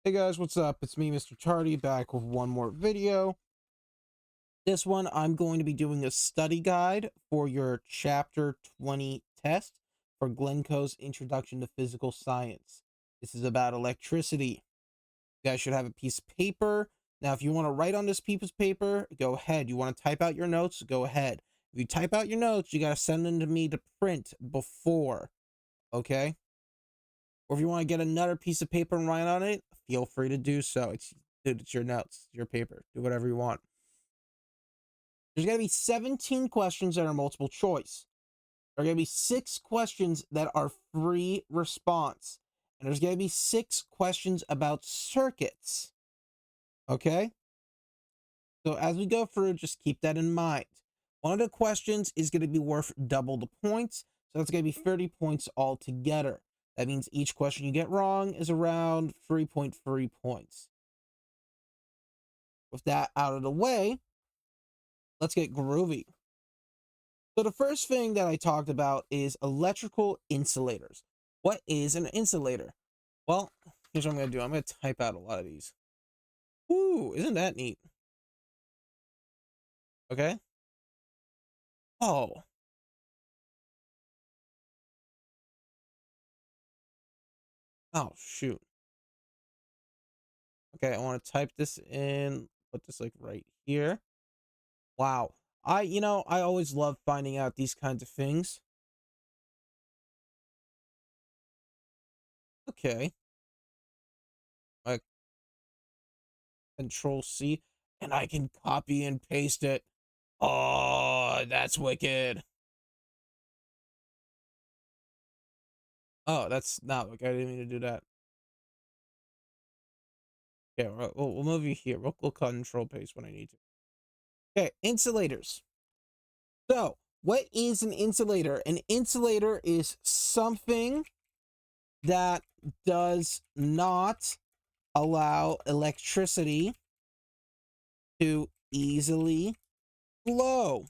Hey guys, what's up? It's me, Mr. Tardy, back with one more video. This one, I'm going to be doing a study guide for your Chapter 20 test for Glencoe's Introduction to Physical Science. This is about electricity. You guys should have a piece of paper. Now, if you want to write on this piece of paper, go ahead. You want to type out your notes, go ahead. If you type out your notes, you got to send them to me to print before, okay? Or if you want to get another piece of paper and write on it, feel free to do so. It's your notes, your paper. Do whatever you want. There's going to be 17 questions that are multiple choice. There are going to be 6 questions that are free response. And there's going to be 6 questions about circuits. Okay? So as we go through, just keep that in mind. One of the questions is going to be worth double the points. So that's going to be 30 points altogether. That means each question you get wrong is around 3.3 points. With that out of the way, let's get groovy. So the first thing that I talked about is electrical insulators. What is an insulator? Well, here's what I'm going to do. I'm going to type out a lot of these. Ooh, isn't that neat? Okay. Oh. Oh, shoot. Okay, I want to type this in, put this like right here. Wow. I always love finding out these kinds of things. Okay. I Control C, and I can copy and paste it. Oh, that's wicked. Oh, that's not wicked. I didn't mean to do that. Okay, we'll move you here. We'll control paste when I need to. Okay, insulators. So, what is an insulator? An insulator is something that does not allow electricity to easily flow.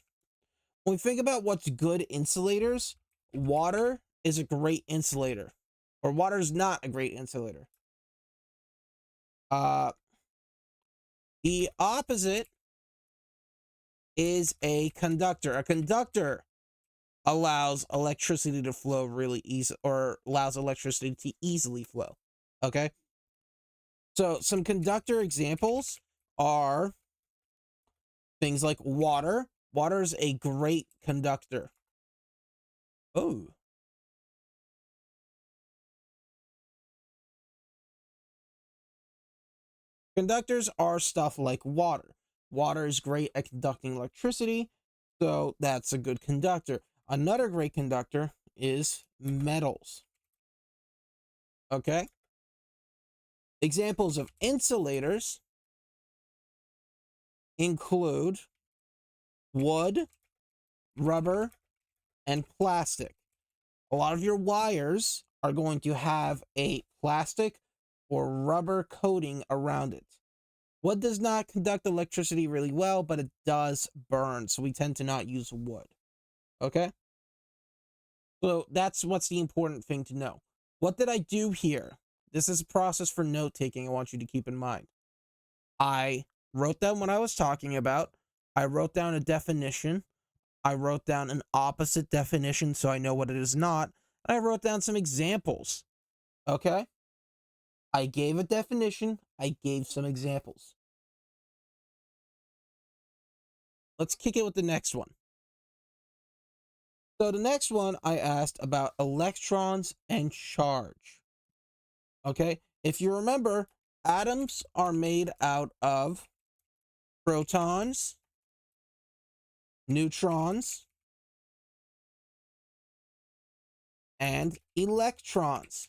When we think about what's good insulators, water is a great insulator, or water is not a great insulator. Uh, the opposite is a conductor. A conductor allows electricity to flow really easy, or allows electricity to easily flow. Okay. So some conductor examples are things like water. Water is a great conductor. Oh, conductors are stuff like water. Water is great at conducting electricity, so that's a good conductor. Another great conductor is metals. Okay? Examples of insulators include wood, rubber, and plastic. A lot of your wires are going to have a plastic or rubber coating around it. Wood does not conduct electricity really well, but it does burn, so we tend to not use wood. Okay? So that's what's the important thing to know. What did I do here? This is a process for note taking I want you to keep in mind. I wrote down what I was talking about. I wrote down a definition. I wrote down an opposite definition so I know what it is not. And I wrote down some examples. Okay? I gave a definition. I gave some examples. Let's kick it with the next one. So the next one I asked about electrons and charge. Okay? If you remember, atoms are made out of protons, neutrons, and electrons.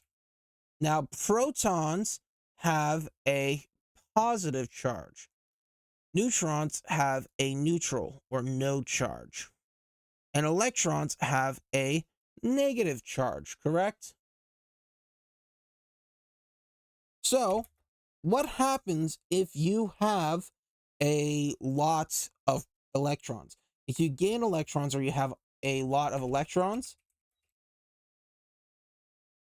Now, protons have a positive charge. Neutrons have a neutral or no charge. And electrons have a negative charge, correct? So, what happens if you have a lot of electrons? If you gain electrons or you have a lot of electrons,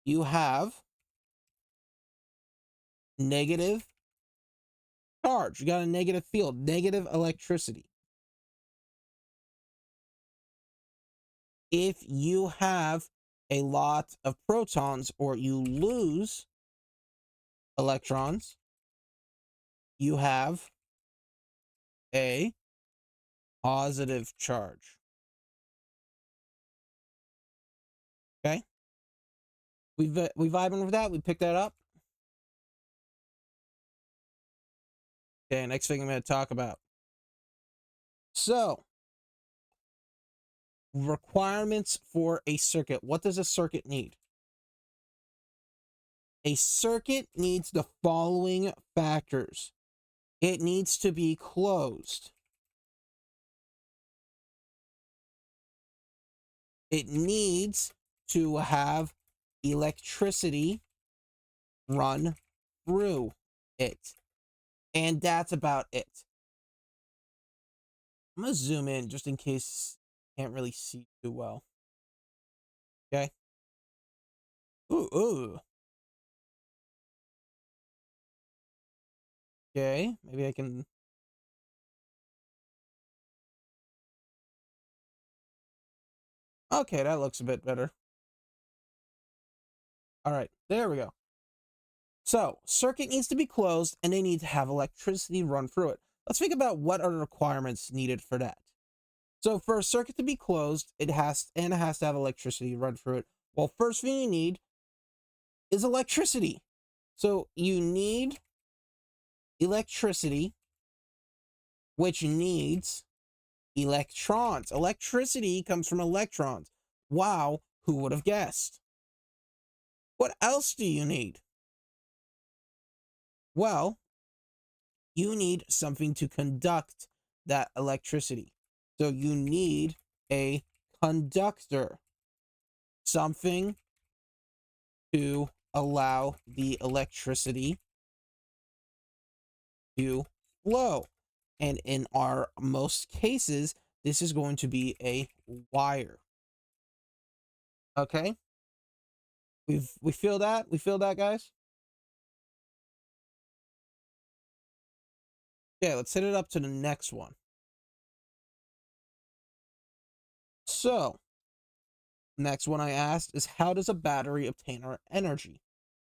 you have negative charge. You got a negative field, negative electricity. If you have a lot of protons or you lose electrons, you have a positive charge. Okay? We vibing with that? We picked that up? Okay, next thing I'm going to talk about. So, requirements for a circuit. What does a circuit need? A circuit needs the following factors. It needs to be closed. It needs to have electricity run through it. And that's about it. I'm going to zoom in just in case I can't really see too well. Okay. Ooh. Okay, maybe I can... Okay, that looks a bit better. All right, there we go. So, circuit needs to be closed, and they need to have electricity run through it. Let's think about what are the requirements needed for that. So, for a circuit to be closed, it has to have electricity run through it. Well, first thing you need is electricity. So, you need electricity, which needs electrons. Electricity comes from electrons. Wow, who would have guessed? What else do you need? Well, you need something to conduct that electricity. So you need a conductor, something to allow the electricity to flow. And in our most cases, this is going to be a wire. Okay? We feel that? We feel that, guys? Okay, let's hit it up to the next one. So, next one I asked is, how does a battery obtain our energy?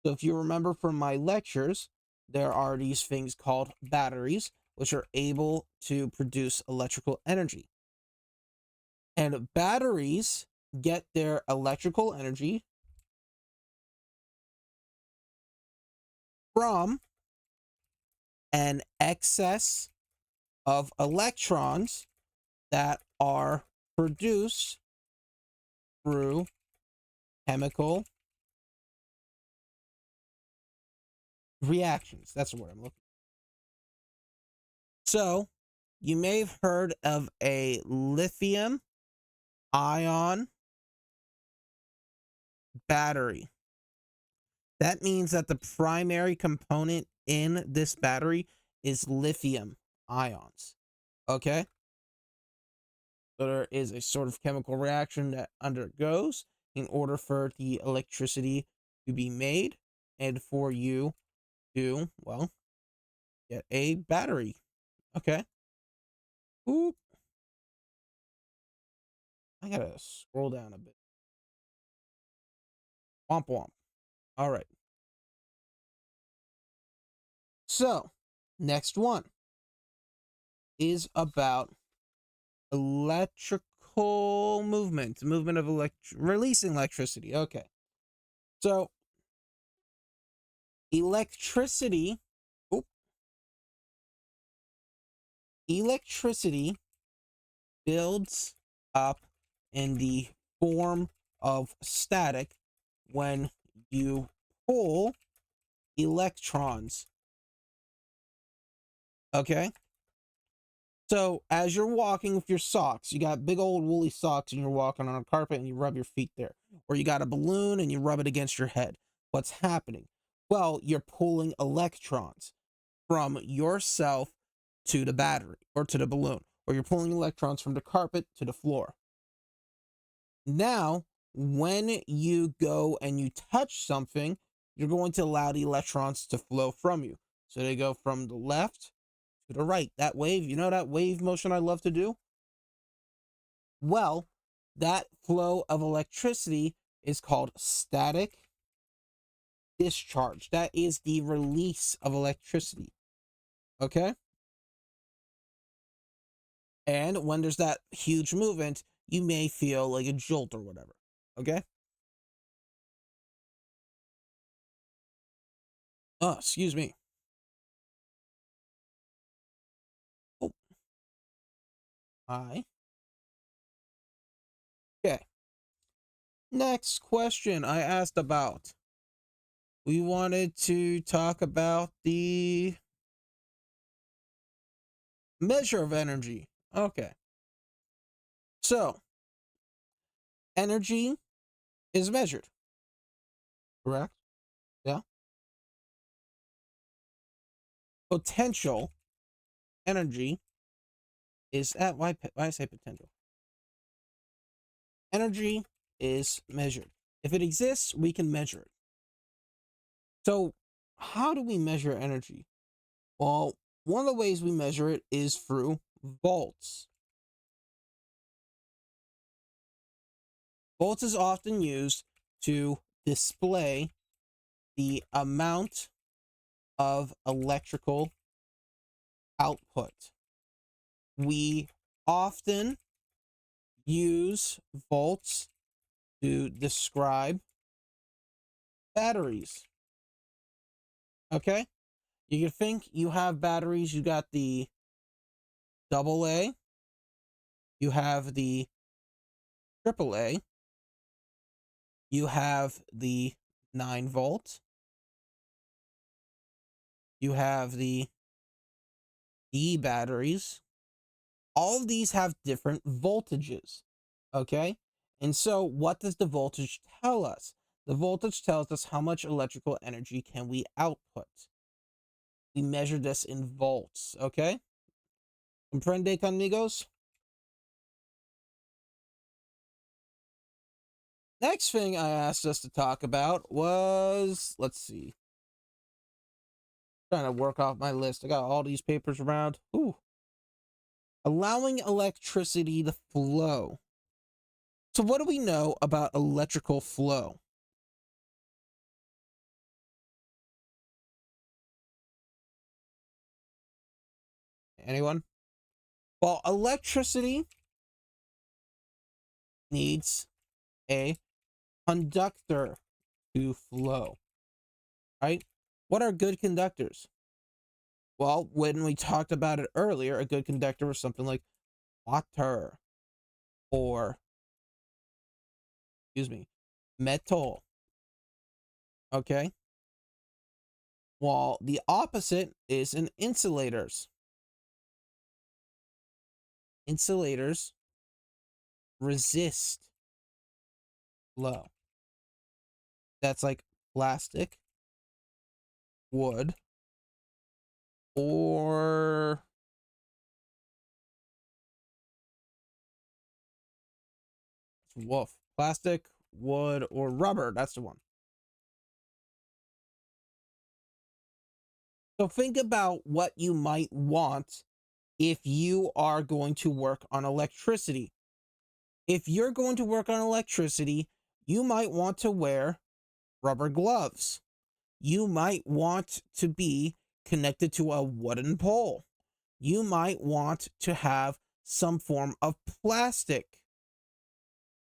So if you remember from my lectures, there are these things called batteries, which are able to produce electrical energy. And batteries get their electrical energy from an excess of electrons that are produced through chemical reactions. That's the word I'm looking for. So, you may have heard of a lithium ion battery. That means that the primary component in this battery is lithium ions. Okay? So there is a sort of chemical reaction that undergoes in order for the electricity to be made and for you to, well, get a battery. Okay? Oop. I gotta scroll down a bit. Womp womp. All right. So, next one is about electrical movement of releasing electricity. Okay. So, electricity, oop, electricity builds up in the form of static when you pull electrons. Okay? So, as you're walking with your socks, you got big old woolly socks and you're walking on a carpet and you rub your feet there. Or you got a balloon and you rub it against your head. What's happening? Well, you're pulling electrons from yourself to the battery or to the balloon. Or you're pulling electrons from the carpet to the floor. Now, when you go and you touch something, you're going to allow the electrons to flow from you. So they go from the left to the right. That wave, you know that wave motion I love to do? Well, that flow of electricity is called static discharge. That is the release of electricity. Okay? And when there's that huge movement, you may feel like a jolt or whatever. Okay? Oh, excuse me. Oh, hi. Okay. Next question I asked about. We wanted to talk about the measure of energy. Okay. So, energy is measured, correct? Yeah. Potential energy is at why I say potential. Energy is measured. If it exists, we can measure it. So, how do we measure energy? Well, one of the ways we measure it is through volts. Volts is often used to display the amount of electrical output. We often use volts to describe batteries. Okay? You can think you have batteries, you got the AA, you have the AAA, you have the 9 volt, you have the E batteries. All of these have different voltages. Okay? And so what does the voltage tell us? The voltage tells us how much electrical energy can we output. We measure this in volts, okay? Comprende, amigos? Next thing I asked us to talk about was, let's see, trying to work off my list. I got all these papers around. Ooh. Allowing electricity to flow. So what do we know about electrical flow? Anyone? Well, electricity needs a conductor to flow, right? What are good conductors? Well, when we talked about it earlier, a good conductor was something like water or, excuse me, metal. Okay. While the opposite is in insulators. Insulators resist flow. That's like plastic, wood, or woof. Plastic, wood, or rubber. That's the one. So think about what you might want if you are going to work on electricity. If you're going to work on electricity, you might want to wear rubber gloves. You might want to be connected to a wooden pole. You might want to have some form of plastic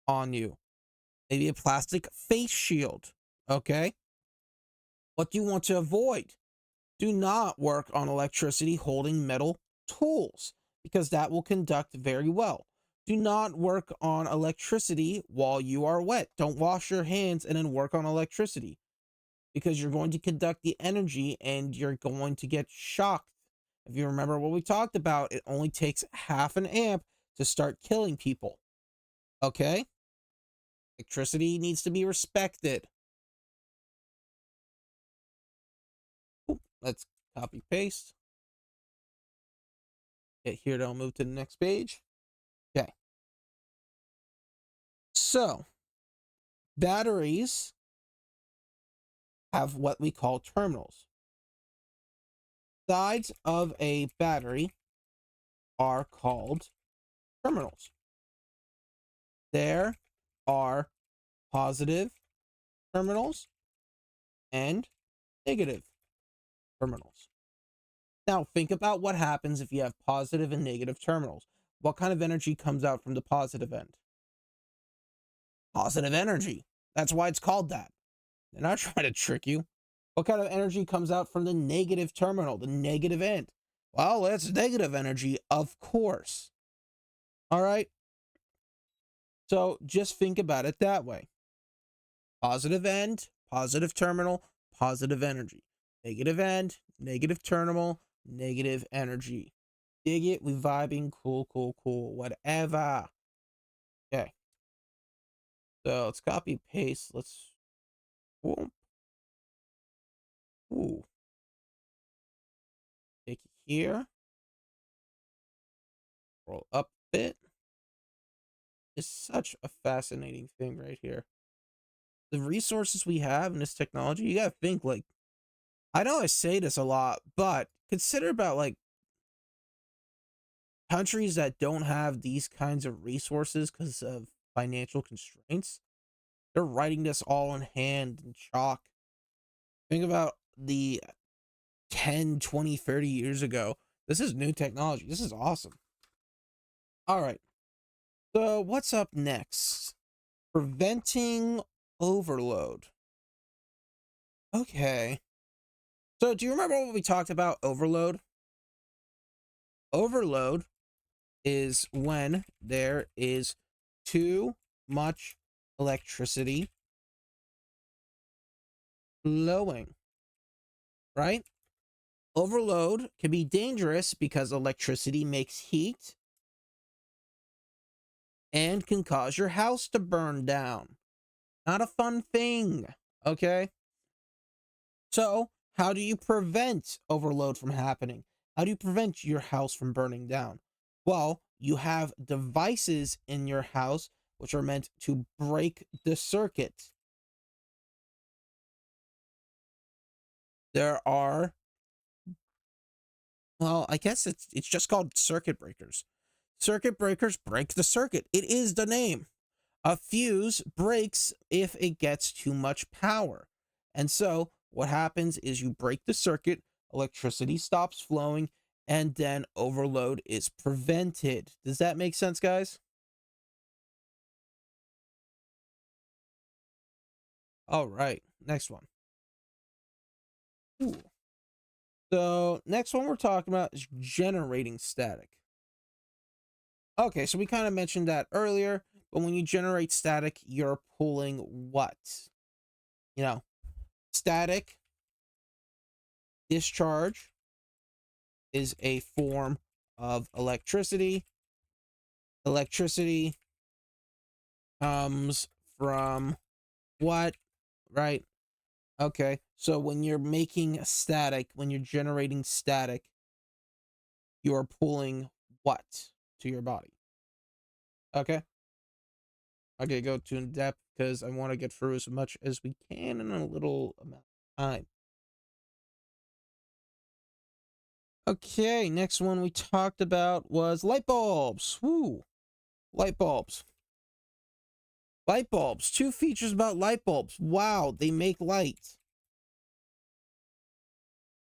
on you. Maybe a plastic face shield. Okay? What do you want to avoid? Do not work on electricity holding metal tools because that will conduct very well. Do not work on electricity while you are wet. Don't wash your hands and then work on electricity because you're going to conduct the energy and you're going to get shocked. If you remember what we talked about, it only takes half an amp to start killing people. Okay? Electricity needs to be respected. Let's copy paste. Okay, here, I'll move to the next page. Okay. So, batteries have what we call terminals. Sides of a battery are called terminals. There are positive terminals and negative terminals. Now, think about what happens if you have positive and negative terminals. What kind of energy comes out from the positive end? Positive energy. That's why it's called that. They're not trying to trick you. What kind of energy comes out from the negative terminal, the negative end? Well, it's negative energy, of course. All right. So just think about it that way. Positive end, positive terminal, positive energy. Negative end, negative terminal, negative energy. Dig it? We vibing. Cool, cool, cool. Whatever. Okay. So let's copy paste. Let's. Whoop. Ooh. Take it here. Roll up a bit. It's such a fascinating thing right here. The resources we have in this technology, you gotta think like, I know I say this a lot, but consider about like countries that don't have these kinds of resources because of financial constraints. They're writing this all in hand and chalk. Think about the 10, 20, 30 years ago. This is new technology. This is awesome. All right. So what's up next? Preventing overload. Okay. So do you remember what we talked about overload? Overload is when there is too much electricity flowing, right? Overload can be dangerous because electricity makes heat and can cause your house to burn down. Not a fun thing, okay? So, how do you prevent overload from happening? How do you prevent your house from burning down? Well, you have devices in your house which are meant to break the circuit. There are, well, I guess it's just called circuit breakers. Circuit breakers break the circuit. It is the name. A fuse breaks if it gets too much power. And so what happens is you break the circuit, electricity stops flowing, and then overload is prevented. Does that make sense, guys? All right, next one. Ooh. So next one we're talking about is generating static. Okay, so we kind of mentioned that earlier, but when you generate static, you're pulling what? You know, static discharge is a form of electricity. Electricity comes from what? Right? Okay. So when you're making static, when you're generating static, you're pulling what to your body? Okay. Okay, go to in depth because I want to get through as much as we can in a little amount of time. Okay, next one we talked about was light bulbs. Woo, light bulbs. Light bulbs. Two features about light bulbs. Wow, they make light.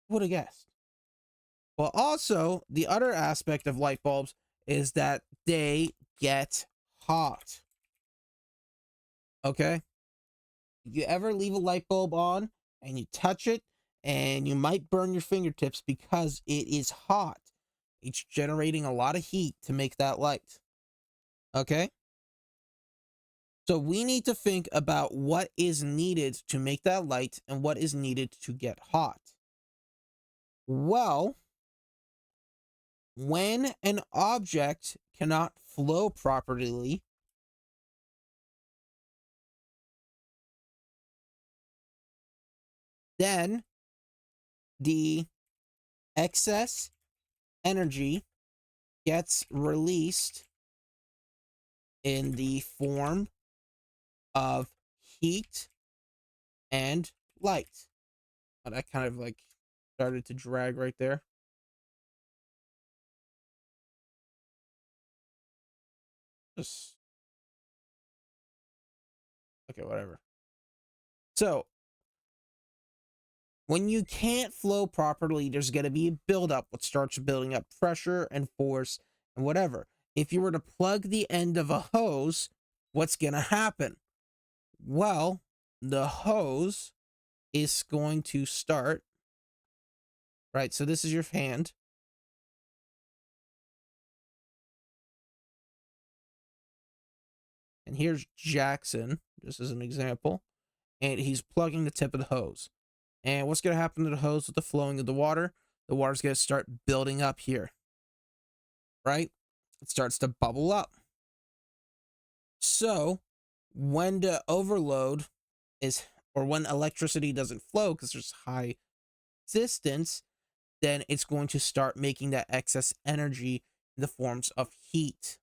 Who would have guessed? Well, also, the other aspect of light bulbs is that they get hot. Okay? You ever leave a light bulb on and you touch it and you might burn your fingertips because it is hot. It's generating a lot of heat to make that light. Okay? So we need to think about what is needed to make that light and what is needed to get hot. Well, when an object cannot flow properly, then the excess energy gets released in the form of heat and light. That kind of like started to drag right there. Just okay, whatever. So when you can't flow properly, there's going to be a buildup, which starts building up pressure and force and whatever. If you were to plug the end of a hose, what's going to happen? Well, the hose is going to start, right? So this is your hand. And here's Jackson, just as an example. And he's plugging the tip of the hose. And what's going to happen to the hose with the flowing of the water? The water's going to start building up here, right? It starts to bubble up. So when the overload is, or when electricity doesn't flow because there's high resistance, then it's going to start making that excess energy in the forms of heat,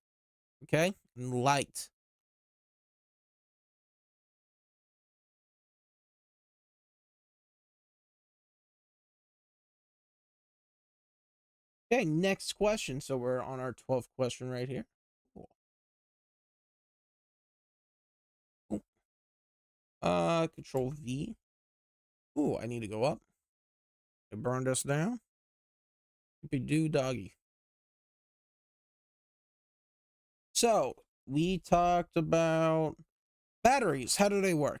okay, and light. Okay, next question. So we're on our 12th question right here. Cool. Control V. Ooh, I need to go up. It burned us down. Do doggy. So we talked about batteries. How do they work?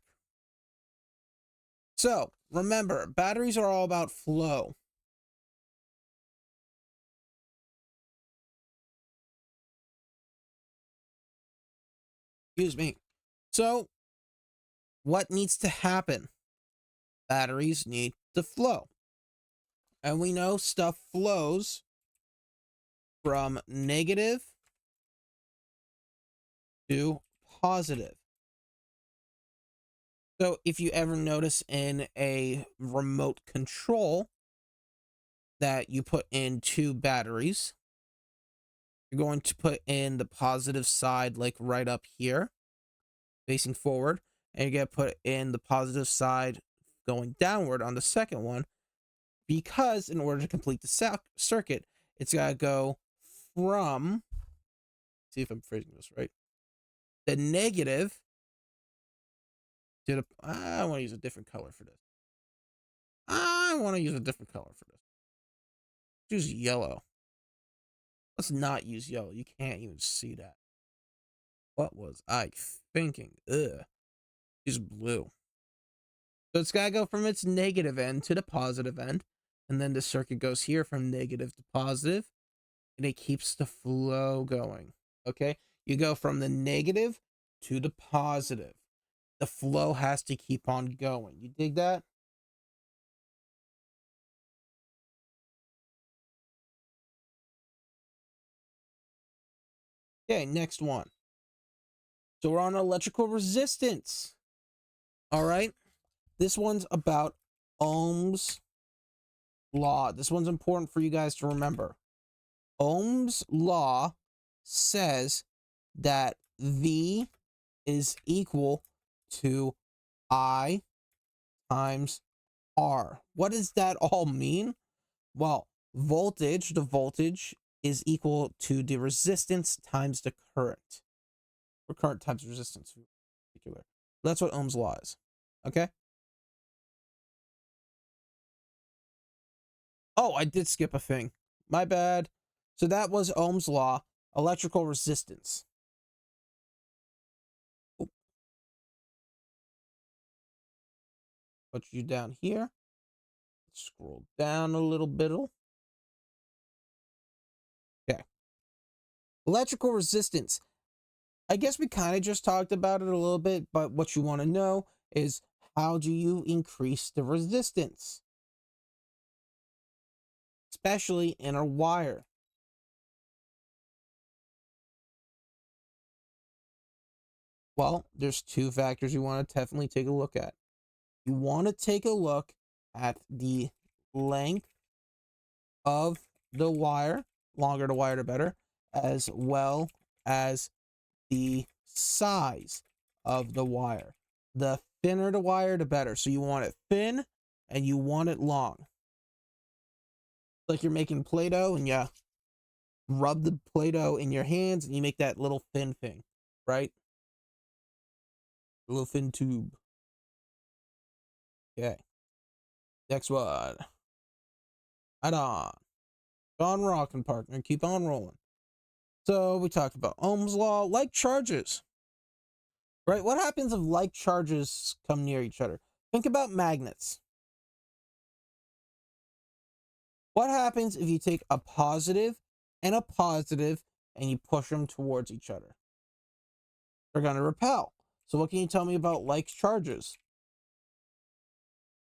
So remember, batteries are all about flow. Excuse me. So what needs to happen? Batteries need to flow. And we know stuff flows from negative to positive. So if you ever notice in a remote control that you put in two batteries, you're going to put in the positive side, like right up here, facing forward, and you're going to put in the positive side going downward on the second one, because in order to complete the circuit, it's got to go from, see if I'm phrasing this right, the negative to the, I want to use a different color for this. I want to use a different color for this. Use yellow. Let's not use yellow. You can't even see that. What was I thinking? Ugh. Use blue. So it's got to go from its negative end to the positive end. And then the circuit goes here from negative to positive. And it keeps the flow going. Okay? You go from the negative to the positive. The flow has to keep on going. You dig that? Okay, next one. So we're on electrical resistance. All right? This one's about Ohm's law. This one's important for you guys to remember. Ohm's law says that V is equal to I times R. What does that all mean? Well, the voltage is equal to the resistance times the current. Or current times resistance in particular. That's what Ohm's law is. Okay? Oh, I did skip a thing. My bad. So that was Ohm's law, electrical resistance. Oh, put you down here. Scroll down a little bit. Okay. Electrical resistance. I guess we kind of just talked about it a little bit, but what you want to know is, how do you increase the resistance? Especially in a wire. Well, there's two factors you want to definitely take a look at. You want to take a look at the length of the wire, longer the wire the better, as well as the size of the wire. The thinner the wire, the better. So you want it thin and you want it long. Like you're making Play-Doh and you rub the Play-Doh in your hands and you make that little thin thing, right? A little thin tube. Okay. Next one. Right on. Keep on rocking, partner. Keep on rolling. So we talked about Ohm's law, like charges. Right? What happens if like charges come near each other? Think about magnets. What happens if you take a positive and you push them towards each other? They're going to repel. So what can you tell me about like charges?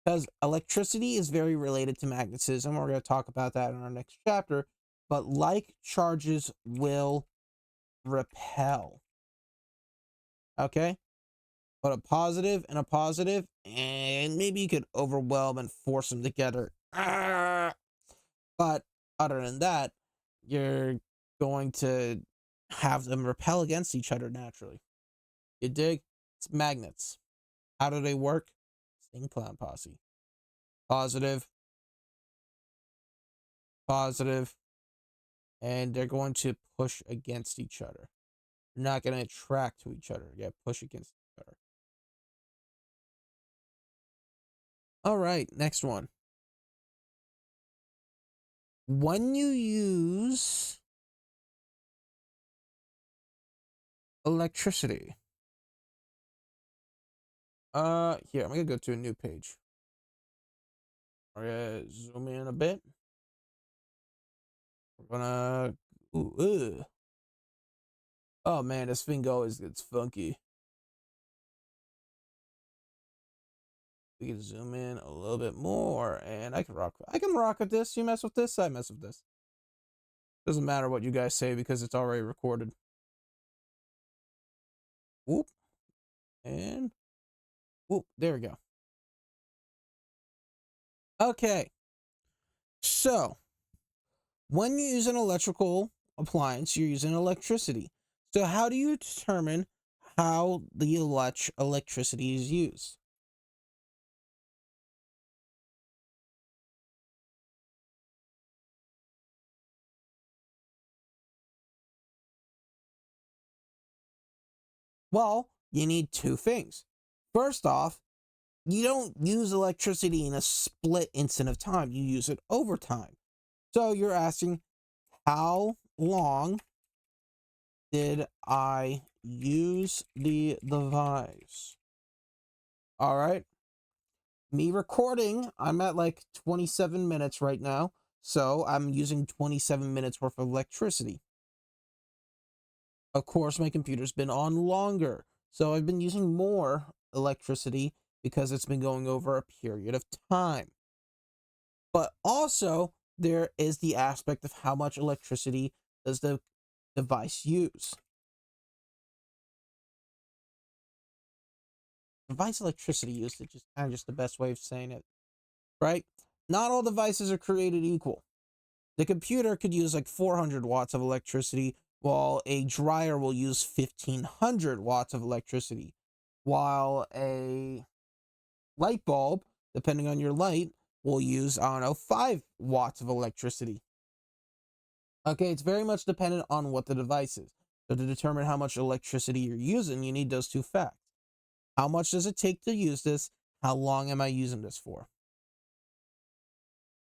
Because electricity is very related to magnetism. We're going to talk about that in our next chapter. But like charges will repel. Okay? But a positive and maybe you could overwhelm and force them together. But other than that, you're going to have them repel against each other naturally. You dig? It's magnets. How do they work? Same clown posse. Positive, and they're going to push against each other. They're not going to attract to each other. Yeah, push against each other. All right, next one. When you use electricity, here, I'm gonna go to a new page. We're gonna zoom in a bit. We're gonna, oh man, this finger it's funky. We can zoom in a little bit more, and I can rock with this. You mess with this, I mess with this. Doesn't matter what you guys say because it's already recorded. Whoop, and whoop, there we go. Okay, so when you use an electrical appliance, you're using electricity. So how do you determine how the electricity is used? Well, you need two things. First off, you don't use electricity in a split instant of time. You use it over time. So you're asking, how long did I use the device? All right. Me recording, I'm at like 27 minutes right now. So I'm using 27 minutes worth of electricity. Of course, my computer's been on longer. So I've been using more electricity because it's been going over a period of time. But also, there is the aspect of how much electricity does the device use. Device electricity usage is kind of just the best way of saying it, right? Not all devices are created equal. The computer could use like 400 watts of electricity, while a dryer will use 1500 watts of electricity, while a light bulb, depending on your light, will use, I don't know, 5 watts of electricity. Okay, it's very much dependent on what the device is. So to determine how much electricity you're using, you need those two facts. How much does it take to use this? How long am I using this for?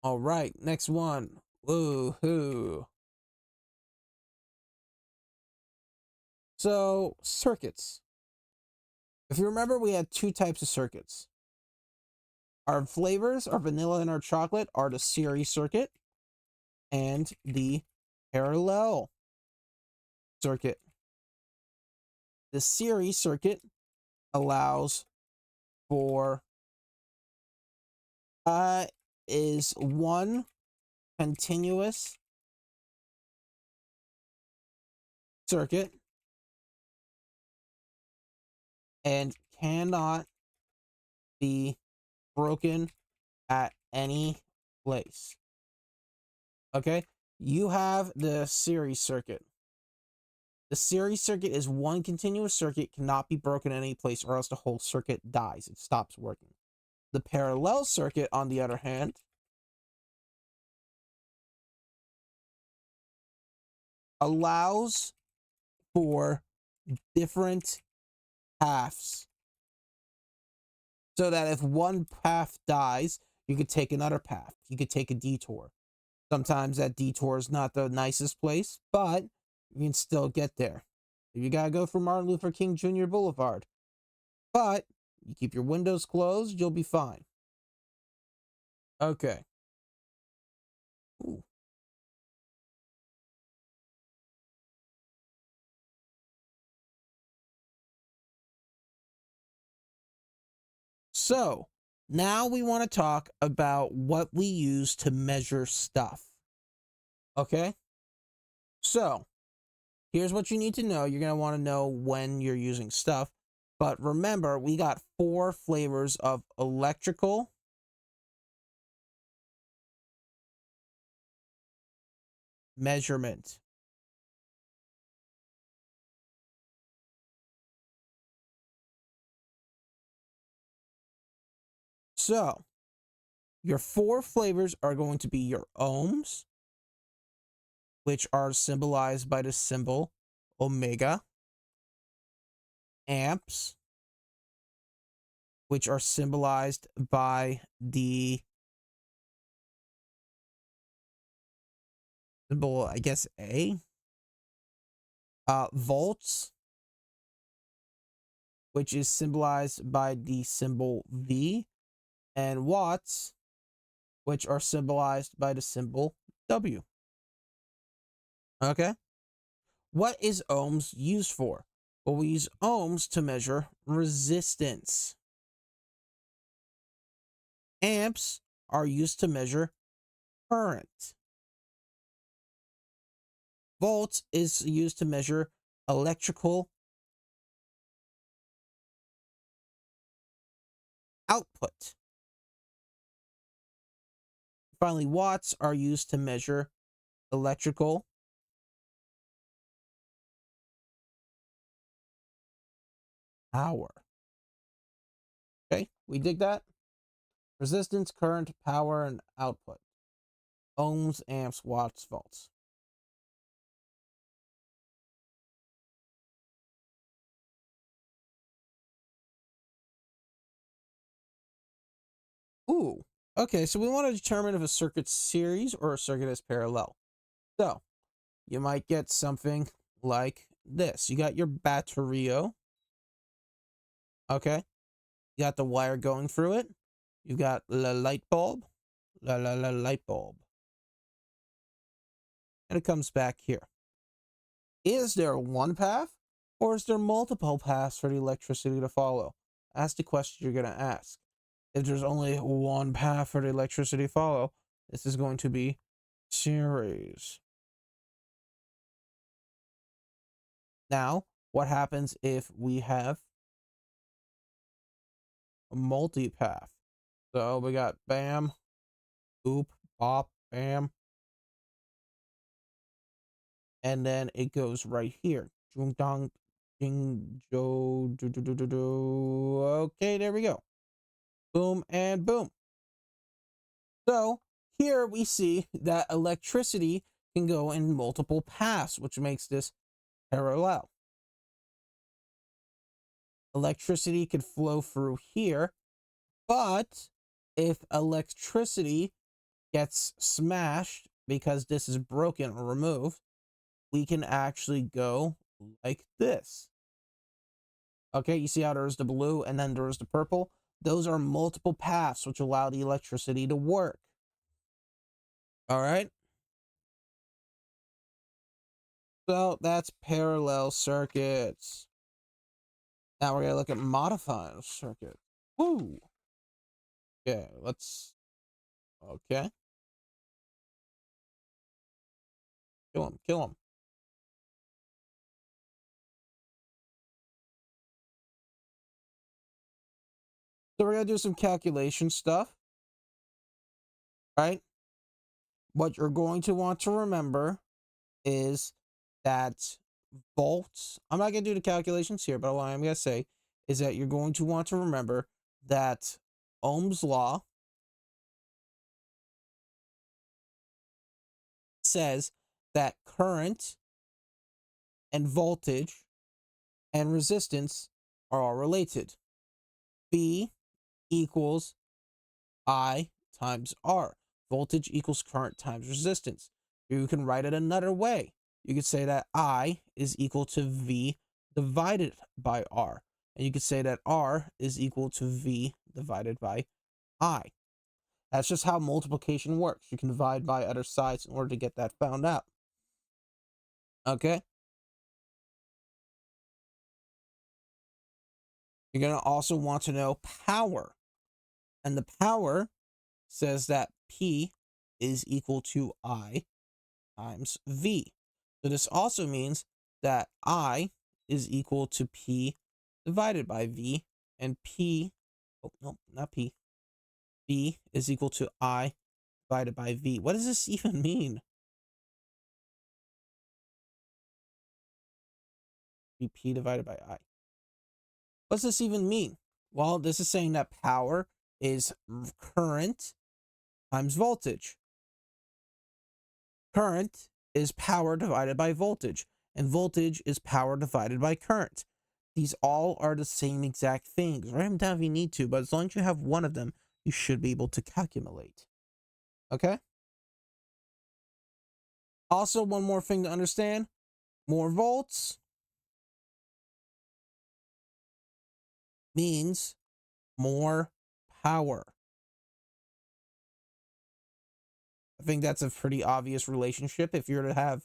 All right, next one. Woohoo. So, circuits. If you remember, we had two types of circuits. Our flavors, our vanilla and our chocolate, are the series circuit and the parallel circuit. The series circuit allows for is one continuous circuit and cannot be broken at any place. Okay, you have the series circuit. The series circuit is one continuous circuit, cannot be broken at any place, or else the whole circuit dies. It stops working. The parallel circuit, on the other hand, allows for different paths, so that if one path dies, you could take another path. You could take a detour. Sometimes that detour is not the nicest place, but you can still get there. You gotta go through Martin Luther King Jr. Boulevard. But you keep your windows closed, you'll be fine. Okay. Ooh. So, now we want to talk about what we use to measure stuff. Okay? So, here's what you need to know. You're going to want to know when you're using stuff. But remember, we got 4 flavors of electrical, measurement. So, your 4 flavors are going to be your ohms, which are symbolized by the symbol omega, amps, which are symbolized by the symbol, I guess, A. Volts, which is symbolized by the symbol V. And watts, which are symbolized by the symbol W. Okay? What is ohms used for? Well, we use ohms to measure resistance. Amps are used to measure current. Volts is used to measure electrical output. Finally, watts are used to measure electrical power. Okay, we dig that? Resistance, current, power, and output. Ohms, amps, watts, volts. Ooh, okay, so we want to determine if a circuit's series or a circuit is parallel. So, you might get something like this. You got your batterio. Okay, you got the wire going through it. You got the light bulb. La light bulb. And it comes back here. Is there one path, or is there multiple paths for the electricity to follow? That's the question you're going to ask. If there's only one path for the electricity to follow, this is going to be series. Now, what happens if we have a multi-path? So we got bam, boop, bop, bam. And then it goes right here. Jung dong, jing, jo, do, do, do, do, do. Okay, there we go. Boom and boom. So here we see that electricity can go in multiple paths, which makes this parallel. Electricity could flow through here, but if electricity gets smashed because this is broken or removed, we can actually go like this. Okay, you see how there's the blue and then there's the purple? Those are multiple paths which allow the electricity to work. All right. So that's parallel circuits. Now we're gonna look at modifying circuit. Woo. Okay, let's. Okay. Kill him. Kill him. So we're gonna do some calculation stuff. Right. What you're going to want to remember is that volts. I'm not gonna do the calculations here, but what I'm gonna say is that you're going to want to remember that Ohm's law says that current and voltage and resistance are all related. V equals I times R. Voltage equals current times resistance. You can write it another way. You could say that I is equal to V divided by R. And you could say that R is equal to V divided by I. That's just how multiplication works. You can divide by other sides in order to get that found out. Okay? You're going to also want to know power. And the power says that P is equal to I times V. So this also means that I is equal to P divided by V, and P, oh, no, not P, V is equal to I divided by V. What does this even mean? P divided by I. What does this even mean? Well, this is saying that power is current times voltage. Current is power divided by voltage, and voltage is power divided by current. These all are the same exact things. Write them down if you need to, but as long as you have one of them, you should be able to calculate. Okay? Also, one more thing to understand. More volts means more power. I think that's a pretty obvious relationship. If you're to have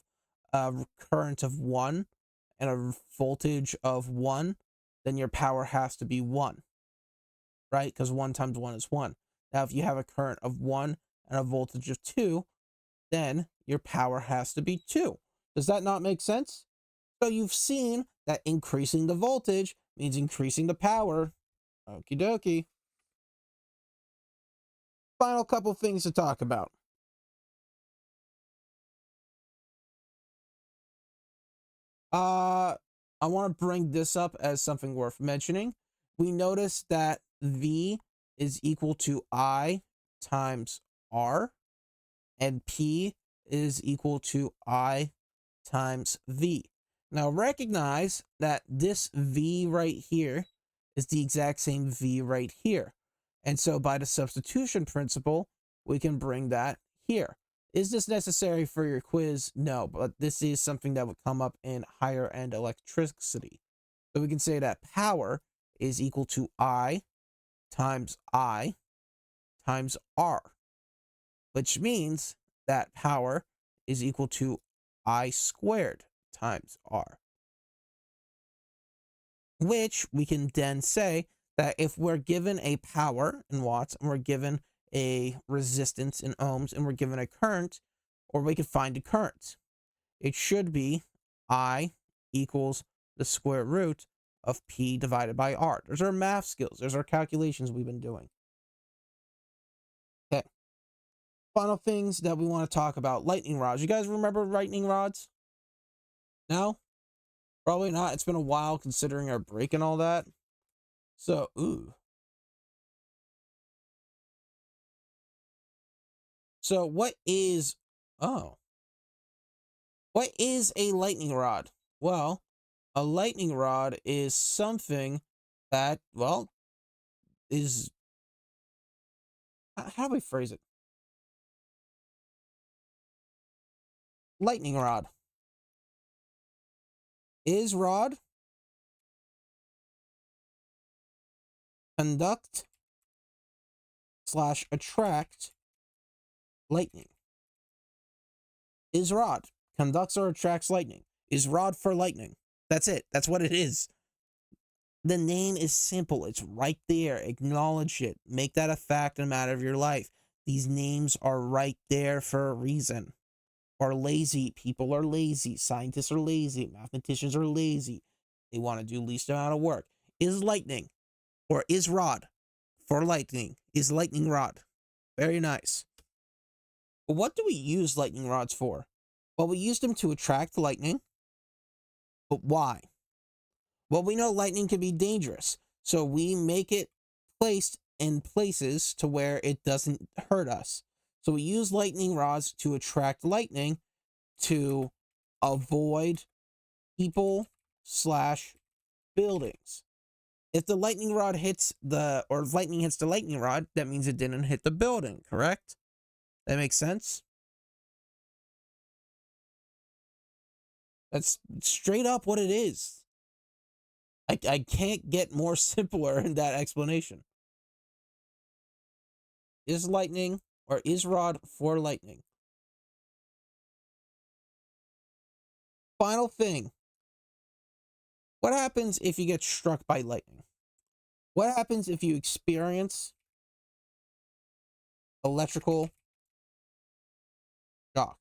a current of 1 and a voltage of 1, then your power has to be 1, right? Because 1 times 1 is 1. Now, if you have a current of 1 and a voltage of 2, then your power has to be 2. Does that not make sense? So you've seen that increasing the voltage means increasing the power. Okie dokie. Final couple things to talk about. I want to bring this up as something worth mentioning. We notice that V is equal to I times R, and P is equal to I times V. Now recognize that this V right here is the exact same V right here. And so by the substitution principle, we can bring that here. Is this necessary for your quiz? No, but this is something that would come up in higher end electricity. So we can say that power is equal to I times R, which means that power is equal to I squared times R. Which we can then say that if we're given a power in watts and we're given a resistance in ohms and we're given a current, or we can find a current, it should be I equals the square root of P divided by R. There's our math skills. There's our calculations we've been doing. Okay. Final things that we want to talk about. Lightning rods. You guys remember lightning rods? No? Probably not. It's been a while considering our break and all that. So, ooh. So what is a lightning rod? Well, a lightning rod is something that, well, is, how do we phrase it? Lightning rod. Is rod conduct / attract lightning? Is rod conducts or attracts lightning? Is rod for lightning? That's it. That's what it is. The name is simple. It's right there. Acknowledge it. Make that a fact and a matter of your life. These names are right there for a reason. Are lazy. People are lazy. Scientists are lazy. Mathematicians are lazy. They want to do least amount of work. Is lightning or is rod for lightning? Is lightning rod? Very nice. But what do we use lightning rods for? Well, we use them to attract lightning. But why? Well, we know lightning can be dangerous. So we make it placed in places to where it doesn't hurt us. So we use lightning rods to attract lightning to avoid people slash buildings. If the lightning rod hits the, or if lightning hits the lightning rod, that means it didn't hit the building, correct? That makes sense? That's straight up what it is. I can't get more simpler in that explanation. Is lightning, or is rod for lightning? Final thing. What happens if you get struck by lightning? What happens if you experience electrical shock?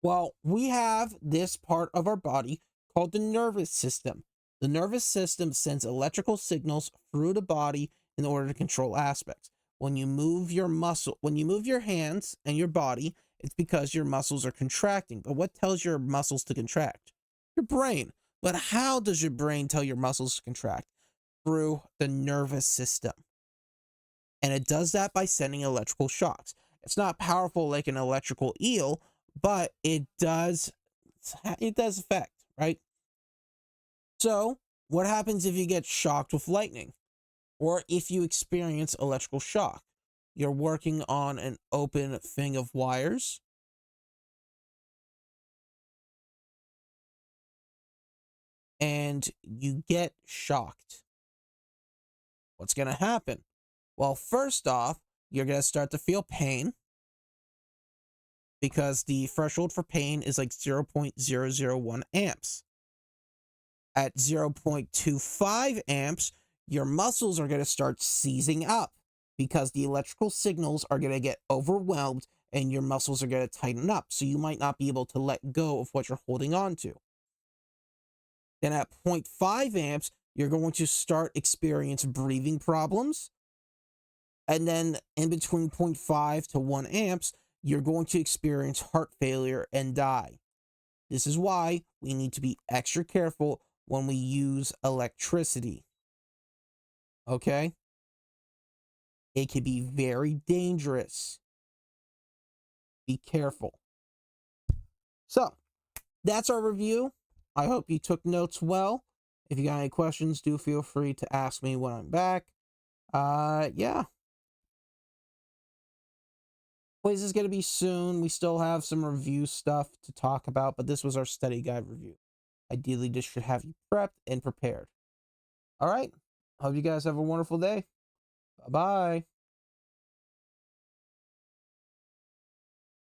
Well, we have this part of our body called the nervous system. The nervous system sends electrical signals through the body in order to control aspects. When you move your hands and your body, it's because your muscles are contracting. But what tells your muscles to contract? Your brain. But how does your brain tell your muscles to contract? Through the nervous system. And it does that by sending electrical shocks. It's not powerful like an electrical eel, but it does affect, right? So what happens if you get shocked with lightning, or if you experience electrical shock? You're working on an open thing of wires, and you get shocked. What's going to happen? Well, first off, you're going to start to feel pain, because the threshold for pain is like 0.001 amps. At 0.25 amps, your muscles are going to start seizing up, because the electrical signals are going to get overwhelmed and your muscles are going to tighten up. So you might not be able to let go of what you're holding on to. Then at 0.5 amps, you're going to start experience breathing problems. And then in between 0.5 to 1 amps, you're going to experience heart failure and die. This is why we need to be extra careful when we use electricity. Okay? It can be very dangerous. Be careful. So, that's our review. I hope you took notes well. If you got any questions, do feel free to ask me when I'm back. Yeah. Quiz is going to be soon. We still have some review stuff to talk about, but this was our study guide review. Ideally, this should have you prepped and prepared. All right. Hope you guys have a wonderful day. Bye-bye.